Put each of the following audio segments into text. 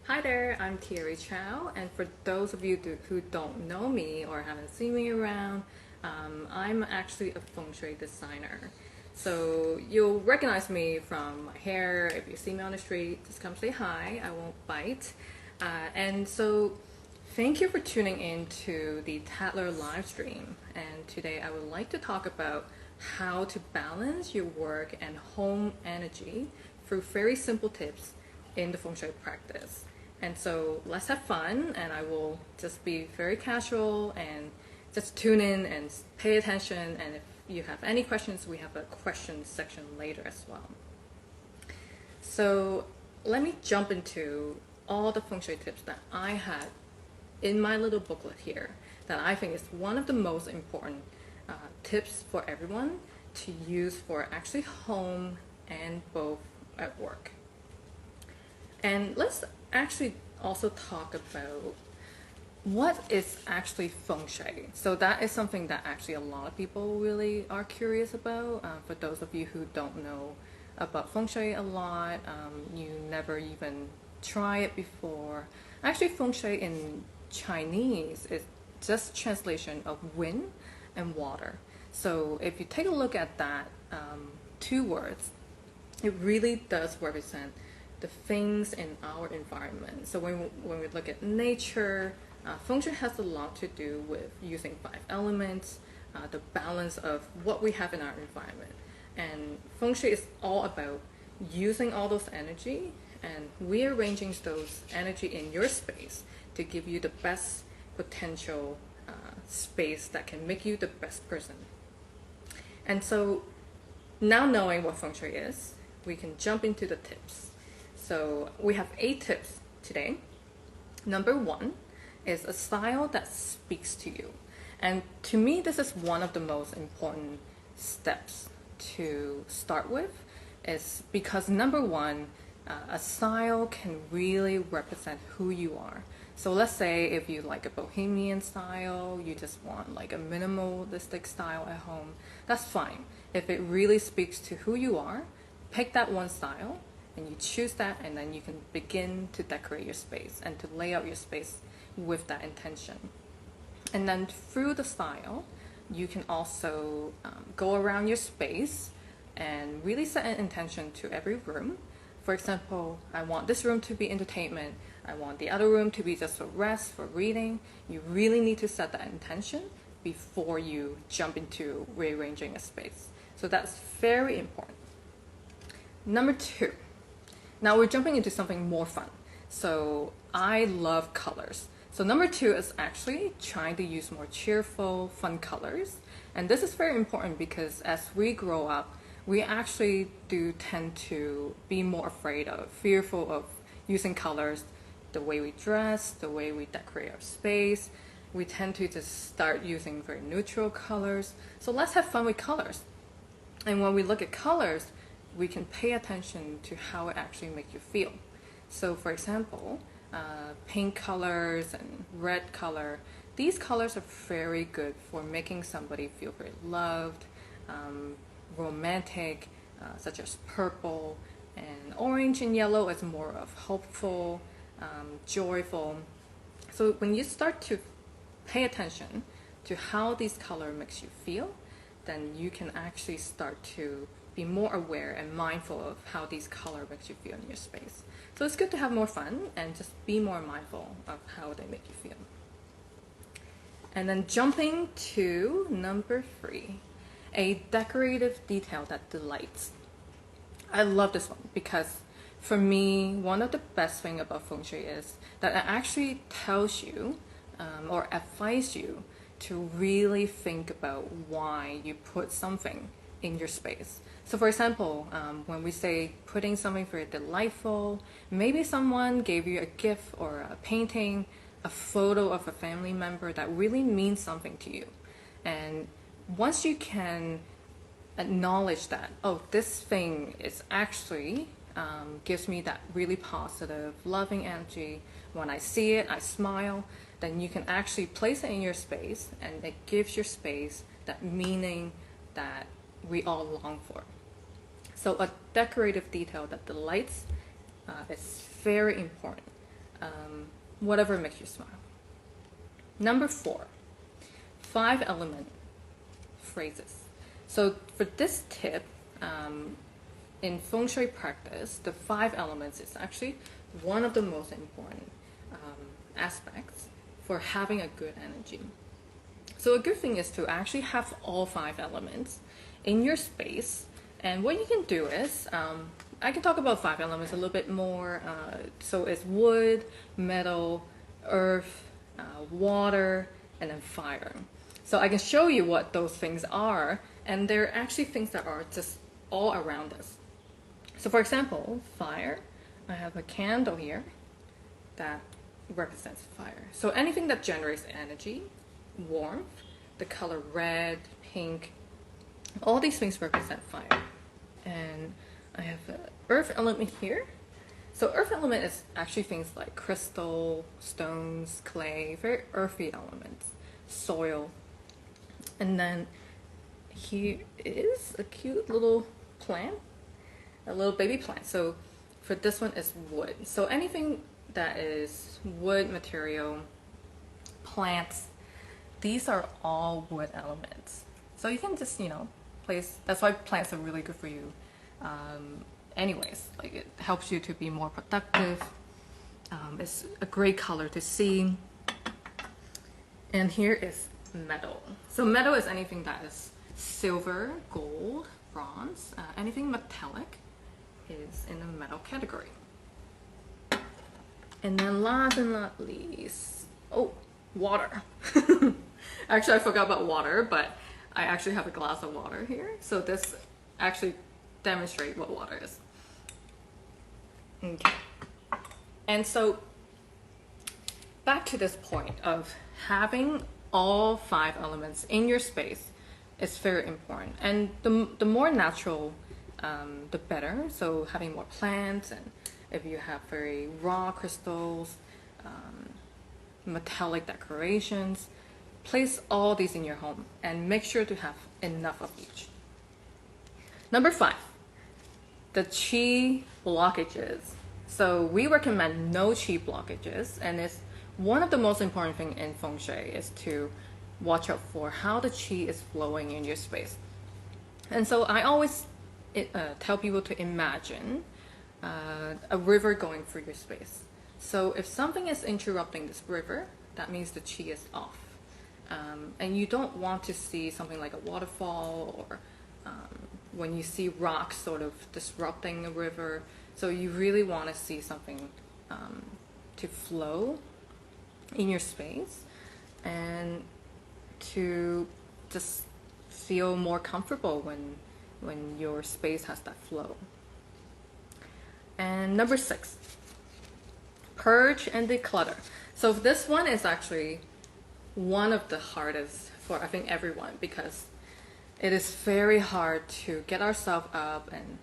Hi there, I'm Thierry Chow, and for those of you who don't know me or haven't seen me around, I'm actually a Feng Shui designer. So you'll recognize me from my hair. If you see me on the street, just come say hi. I won't bite. And so thank you for tuning in to the Tatler live stream. And today I would like to talk about how to balance your work and home energy through very simple tips in the Feng Shui practice. And so let's have fun, and I will just be very casual and just tune in and pay attention. And if you have any questions, we have a question section later as well. So let me jump into all the Feng Shui tips that I had in my little booklet here that I think is one of the most important tips for everyone to use for actually home and both at work. And let's actually also talk about what is actually Feng Shui. So that is something that actually a lot of people really are curious about. For those of you who don't know about Feng Shui a lot, you never even try it before. Actually, Feng Shui in Chinese is just translation of wind and water. So if you take a look at that two words, it really does represent the things in our environment. So when we look at nature, Feng Shui has a lot to do with using 5 elements, the balance of what we have in our environment. And Feng Shui is all about using all those energy and rearranging those energy in your space to give you the best potential space that can make you the best person. And so now knowing what Feng Shui is, we can jump into the tips. So we have 8 tips today. Number 1 is a style that speaks to you. And to me, this is one of the most important steps to start with, is because number 1, a style can really represent who you are. So let's say if you like a bohemian style, you just want like a minimalistic style at home, that's fine. If it really speaks to who you are, pick that one style and you choose that, and then you can begin to decorate your space and to lay out your space with that intention. And then through the style, you can also go around your space and really set an intention to every room. For example, I want this room to be entertainment. I want the other room to be just for rest, for reading. You really need to set that intention before you jump into rearranging a space. So that's very important. Number 2. Now we're jumping into something more fun. So I love colors. So number 2 is actually trying to use more cheerful, fun colors. And this is very important because as we grow up, we actually do tend to be more afraid of, fearful of using colors, the way we dress, the way we decorate our space. We tend to just start using very neutral colors. So let's have fun with colors. And when we look at colors, we can pay attention to how it actually makes you feel. So for example, pink colors and red color, these colors are very good for making somebody feel very loved, romantic, such as purple, and orange and yellow is more of hopeful, joyful. So when you start to pay attention to how these colors makes you feel, then you can actually start to be more aware and mindful of how these colors makes you feel in your space. So it's good to have more fun and just be more mindful of how they make you feel. And then jumping to number 3, a decorative detail that delights. I love this one because for me, one of the best things about Feng Shui is that it actually tells you or advises you to really think about why you put something in your space. So for example, when we say putting something very delightful, maybe someone gave you a gift or a painting, a photo of a family member that really means something to you. And once you can acknowledge that, oh, this thing is actually gives me that really positive, loving energy. When I see it, I smile. Then you can actually place it in your space, and it gives your space that meaning that we all long for. So a decorative detail that delights is very important. whatever makes you smile. Number 4, 5-element phrases. So for this tip, in Feng Shui practice, the 5 elements is actually one of the most important aspects for having a good energy. So a good thing is to actually have all 5 elements in your space. And what you can do is, I can talk about 5 elements a little bit more. So it's wood, metal, earth, water, and then fire. So I can show you what those things are, and they're actually things that are just all around us. So for example, fire, I have a candle here that represents fire. So anything that generates energy, warmth, the color red, pink, all these things represent fire. And I have the earth element here. So earth element is actually things like crystal, stones, clay, very earthy elements, soil. And then here is a cute little plant, a little baby plant. So for this one is wood. So anything that is wood material, plants, these are all wood elements. So you can just, place, that's why plants are really good for you. Anyways, like it helps you to be more productive. It's a great color to see. And here is metal. So metal is anything that is silver, gold, bronze, anything metallic is in the metal category. And then last and not least, water. Actually, I forgot about water, but I actually have a glass of water here. So this actually demonstrates what water is. Okay. And so back to this point of having all 5 elements in your space is very important. And the more natural, the better. So having more plants, and if you have very raw crystals, metallic decorations, place all these in your home and make sure to have enough of each. Number 5, the Chi blockages. So we recommend no Chi blockages, and it's one of the most important things in Feng Shui is to watch out for how the Chi is flowing in your space. And so I always tell people to imagine a river going through your space. So if something is interrupting this river, that means the Chi is off. And you don't want to see something like a waterfall or when you see rocks sort of disrupting a river. So you really want to see something to flow in your space and to just feel more comfortable when your space has that flow. And number 6, purge and declutter. So this one is actually one of the hardest for I think everyone, because it is very hard to get ourselves up and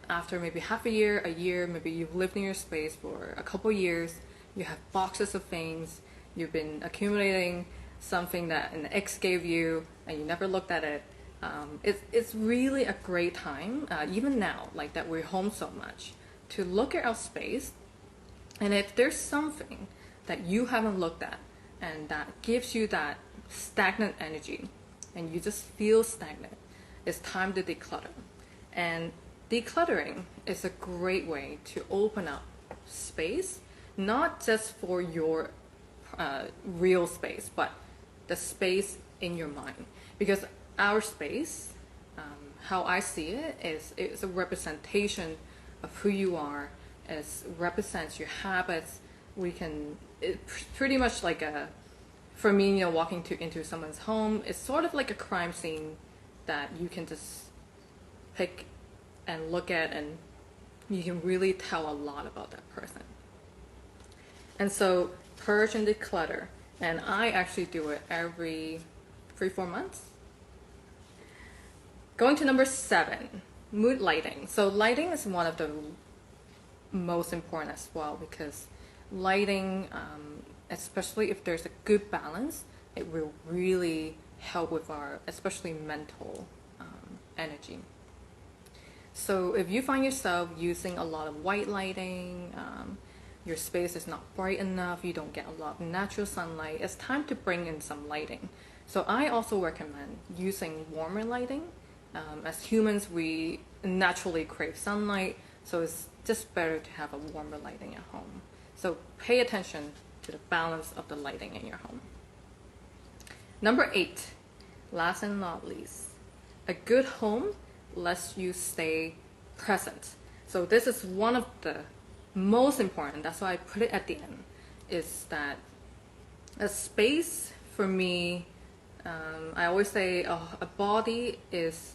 after maybe half a year, maybe you've lived in your space for a couple years, you have boxes of things, you've been accumulating something that an ex gave you and you never looked at it. It's really a great time, even now, like that we're home so much, to look at our space, and if there's something that you haven't looked at and that gives you that stagnant energy and you just feel stagnant, it's time to declutter. And decluttering is a great way to open up space, not just for your real space, but the space in your mind. Because our space, how I see it, is it's a representation of who you are. It represents your habits. It's pretty much like for me, walking into someone's home, it's sort of like a crime scene that you can just pick and look at, and you can really tell a lot about that person. And so purge and declutter, and I actually do it every 3-4 months. Going to number 7, mood lighting. So lighting is one of the most important as well, because lighting, especially if there's a good balance, it will really help with our especially mental energy. So if you find yourself using a lot of white lighting, your space is not bright enough, you don't get a lot of natural sunlight, it's time to bring in some lighting. So I also recommend using warmer lighting. As humans, we naturally crave sunlight, so it's just better to have a warmer lighting at home. So pay attention to the balance of the lighting in your home. Number 8, last and not least, a good home lets you stay present. So this is one of the most important, that's why I put it at the end, is that a space for me, I always say a body is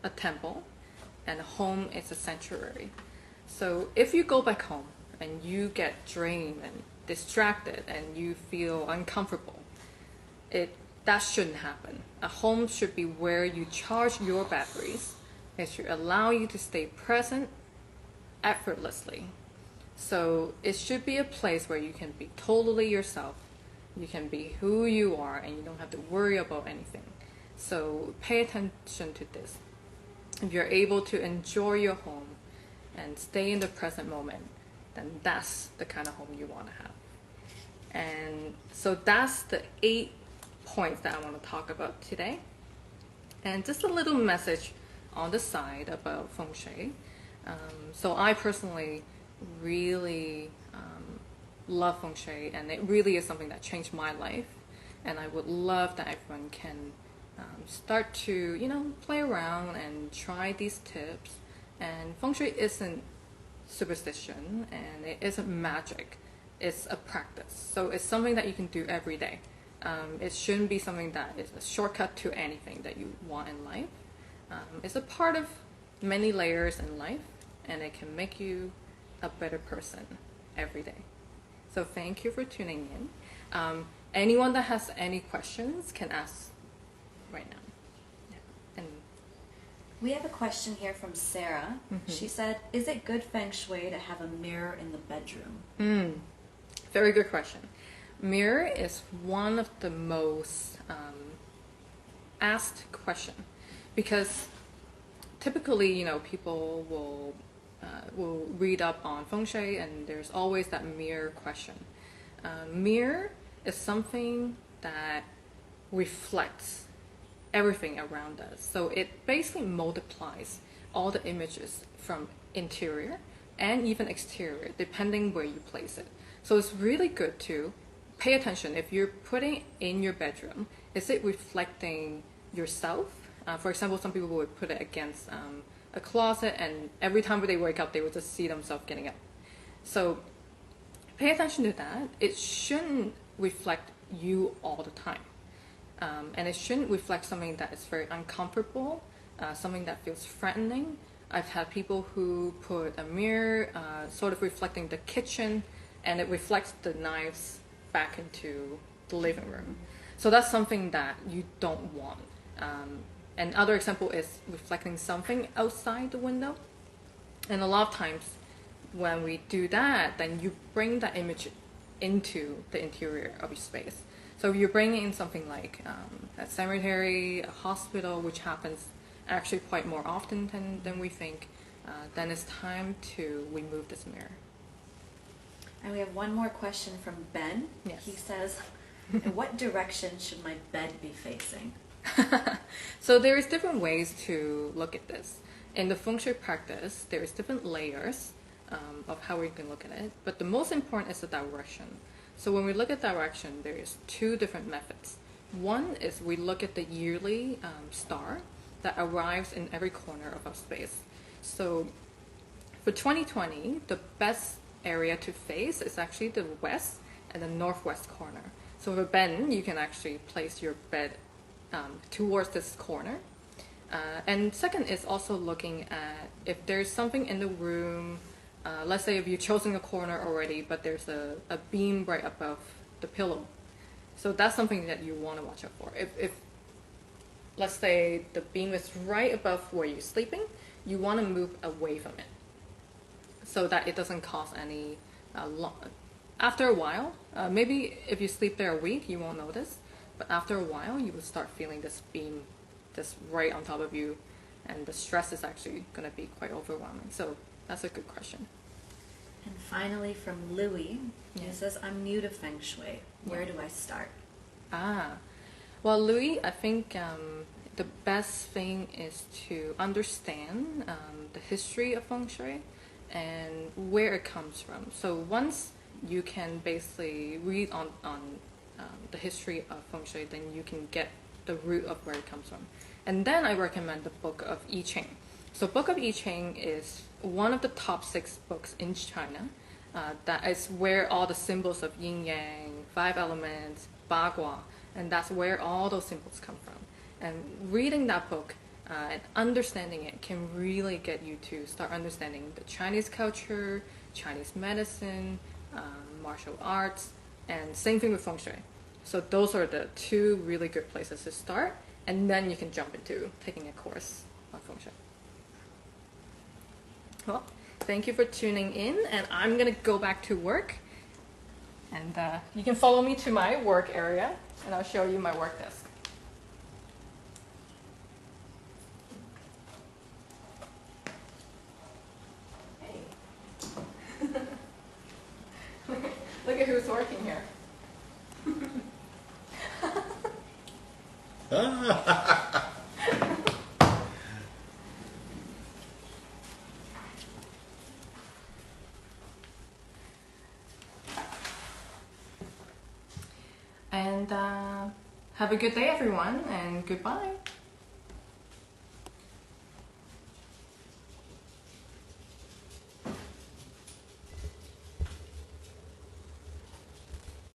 a temple and a home is a sanctuary. So if you go back home and you get drained and distracted and you feel uncomfortable, that shouldn't happen. A home should be where you charge your batteries. It should allow you to stay present effortlessly. So it should be a place where you can be totally yourself. You can be who you are and you don't have to worry about anything. So pay attention to this. If you're able to enjoy your home and stay in the present moment, then that's the kind of home you want to have. And so that's the 8 points that I want to talk about today. And just a little message on the side about Feng Shui. So I personally really love Feng Shui, and it really is something that changed my life. And I would love that everyone can start to, play around and try these tips. And Feng Shui isn't superstition and it isn't magic. It's a practice. So it's something that you can do every day. It shouldn't be something that is a shortcut to anything that you want in life. It's a part of many layers in life, and it can make you a better person every day. So thank you for tuning in. Anyone that has any questions can ask right now. Yeah. And we have a question here from Sarah. She said, is it good Feng Shui to have a mirror in the bedroom? Very good question. Mirror is one of the most asked question, because typically, people will read up on Feng Shui and there's always that mirror question. Mirror is something that reflects everything around us. So it basically multiplies all the images from interior and even exterior, depending where you place it. So it's really good to pay attention. If you're putting in your bedroom, is it reflecting yourself? For example, some people would put it against a closet, and every time they wake up, they would just see themselves getting up. So pay attention to that. It shouldn't reflect you all the time. And it shouldn't reflect something that is very uncomfortable, something that feels threatening. I've had people who put a mirror sort of reflecting the kitchen, and it reflects the knives back into the living room. So that's something that you don't want. Another example is reflecting something outside the window. And a lot of times when we do that, then you bring that image into the interior of your space. So if you're bringing in something like a cemetery, a hospital, which happens actually quite more often than we think, then it's time to remove this mirror. And we have one more question from Ben. Yes. He says, in what direction should my bed be facing? So there's different ways to look at this. In the Feng Shui practice, there's different layers of how we can look at it, but the most important is the direction. So when we look at direction, there is 2 different methods. One is we look at the yearly star that arrives in every corner of our space. So for 2020, the best area to face is actually the west and the northwest corner. So for Ben, you can actually place your bed towards this corner. And second is also looking at if there's something in the room. Let's say if you've chosen a corner already, but there's a beam right above the pillow. So that's something that you want to watch out for. If let's say the beam is right above where you're sleeping, you want to move away from it so that it doesn't cause any after a while, maybe if you sleep there a week, you won't notice. But after a while, you will start feeling this beam just right on top of you, and the stress is actually going to be quite overwhelming. So that's a good question. And finally from Louis, Yeah. he says, I'm new to Feng Shui. Where do I start? Well, Louis, I think the best thing is to understand the history of Feng Shui and where it comes from. So once you can basically read on the history of Feng Shui, then you can get the root of where it comes from. And then I recommend the book of I Ching. So book of I Ching is one of the top 6 books in China. That is where all the symbols of yin yang, 5 elements, bagua, and that's where all those symbols come from. And reading that book and understanding it can really get you to start understanding the Chinese culture, Chinese medicine, martial arts, and same thing with Feng Shui. So those are the 2 really good places to start, and then you can jump into taking a course on Feng Shui. Well, thank you for tuning in, and I'm gonna go back to work. And you can follow me to my work area, and I'll show you my work desk. Hey. Look at who's working here. And have a good day, everyone, and goodbye.